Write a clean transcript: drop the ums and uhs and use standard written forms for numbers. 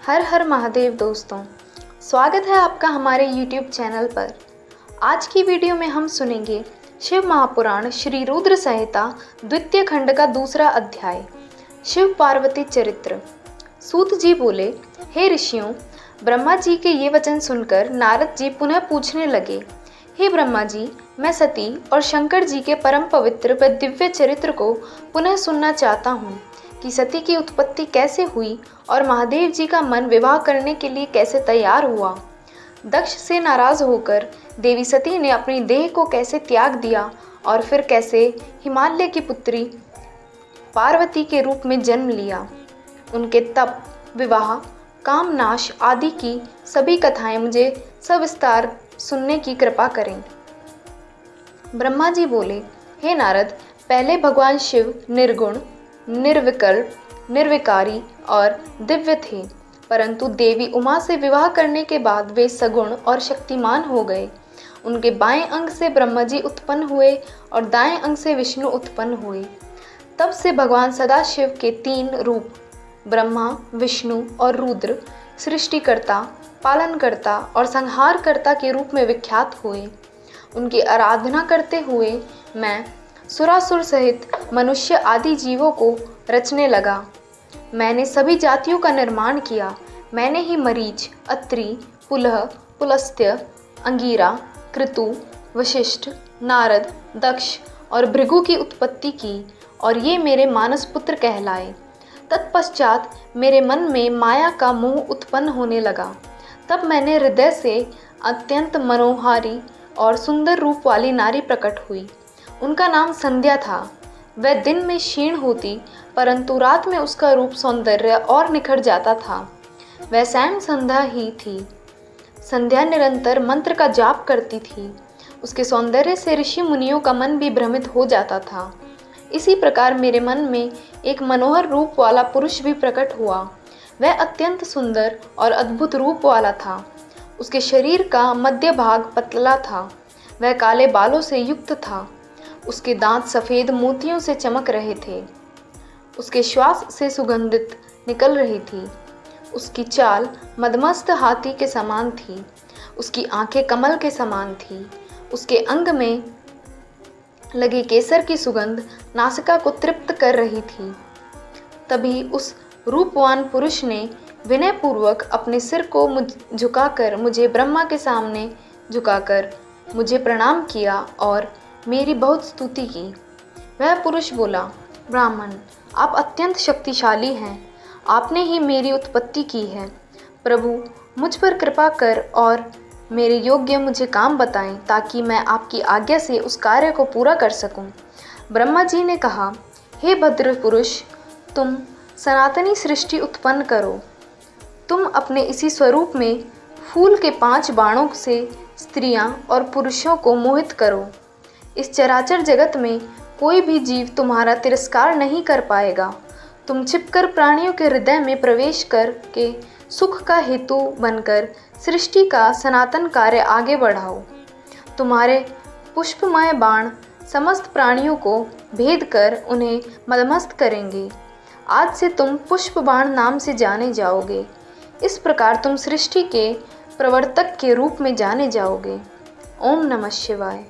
हर हर महादेव दोस्तों, स्वागत है आपका हमारे YouTube चैनल पर। आज की वीडियो में हम सुनेंगे शिव महापुराण श्री रुद्र संहिता द्वितीय खंड का दूसरा अध्याय, शिव पार्वती चरित्र। सूत जी बोले, हे ऋषियों, ब्रह्मा जी के ये वचन सुनकर नारद जी पुनः पूछने लगे, हे ब्रह्मा जी, मैं सती और शंकर जी के परम पवित्र व दिव्य चरित्र को पुनः सुनना चाहता हूँ कि सती की उत्पत्ति कैसे हुई और महादेव जी का मन विवाह करने के लिए कैसे तैयार हुआ। दक्ष से नाराज होकर देवी सती ने अपनी देह को कैसे त्याग दिया और फिर कैसे हिमालय की पुत्री पार्वती के रूप में जन्म लिया। उनके तप, विवाह, कामनाश आदि की सभी कथाएं मुझे सविस्तार सुनने की कृपा करें। ब्रह्मा जी बोले, हे नारद, पहले भगवान शिव निर्गुण, निर्विकल्प, निर्विकारी और दिव्य थे, परंतु देवी उमा से विवाह करने के बाद वे सगुण और शक्तिमान हो गए। उनके बाएं अंग से ब्रह्मा जी उत्पन्न हुए और दाएं अंग से विष्णु उत्पन्न हुए। तब से भगवान सदाशिव के तीन रूप ब्रह्मा, विष्णु और रुद्र सृष्टिकर्ता, पालनकर्ता और संहारकर्ता के रूप में विख्यात हुए। उनकी आराधना करते हुए मैं सुरासुर सहित मनुष्य आदि जीवों को रचने लगा। मैंने सभी जातियों का निर्माण किया। मैंने ही मरीच, अत्रि, पुलह, पुलस्त्य, अंगीरा, कृतु, वशिष्ठ, नारद, दक्ष और भृगु की उत्पत्ति की और ये मेरे मानस पुत्र कहलाए। तत्पश्चात मेरे मन में माया का मोह उत्पन्न होने लगा। तब मैंने हृदय से अत्यंत मनोहारी और सुंदर रूप वाली नारी प्रकट हुई। उनका नाम संध्या था। वह दिन में क्षीण होती, परंतु रात में उसका रूप सौंदर्य और निखर जाता था। वह स्वयं संध्या ही थी। संध्या निरंतर मंत्र का जाप करती थी। उसके सौंदर्य से ऋषि मुनियों का मन भी भ्रमित हो जाता था। इसी प्रकार मेरे मन में एक मनोहर रूप वाला पुरुष भी प्रकट हुआ। वह अत्यंत सुंदर और अद्भुत रूप वाला था। उसके शरीर का मध्य भाग पतला था। वह काले बालों से युक्त था। उसके दांत सफ़ेद मोतियों से चमक रहे थे। उसके श्वास से सुगंधित निकल रही थी। उसकी चाल मदमस्त हाथी के समान थी। उसकी आंखें कमल के समान थी। उसके अंग में लगे केसर की सुगंध नासिका को तृप्त कर रही थी। तभी उस रूपवान पुरुष ने विनयपूर्वक अपने सिर को झुकाकर मुझे ब्रह्मा के सामने झुकाकर मुझे प्रणाम किया और मेरी बहुत स्तुति की। वह पुरुष बोला, ब्राह्मण, आप अत्यंत शक्तिशाली हैं। आपने ही मेरी उत्पत्ति की है। प्रभु, मुझ पर कृपा कर और मेरे योग्य मुझे काम बताएं ताकि मैं आपकी आज्ञा से उस कार्य को पूरा कर सकूं। ब्रह्मा जी ने कहा, हे भद्र पुरुष, तुम सनातनी सृष्टि उत्पन्न करो। तुम अपने इसी स्वरूप में फूल के 5 बाणों से स्त्रियां और पुरुषों को मोहित करो। इस चराचर जगत में कोई भी जीव तुम्हारा तिरस्कार नहीं कर पाएगा। तुम छिपकर प्राणियों के हृदय में प्रवेश करके सुख का हेतु बनकर सृष्टि का सनातन कार्य आगे बढ़ाओ। तुम्हारे पुष्पमय बाण समस्त प्राणियों को भेद कर उन्हें मदमस्त करेंगे। आज से तुम पुष्प बाण नाम से जाने जाओगे। इस प्रकार तुम सृष्टि के प्रवर्तक के रूप में जाने जाओगे। ओम नमः शिवाय।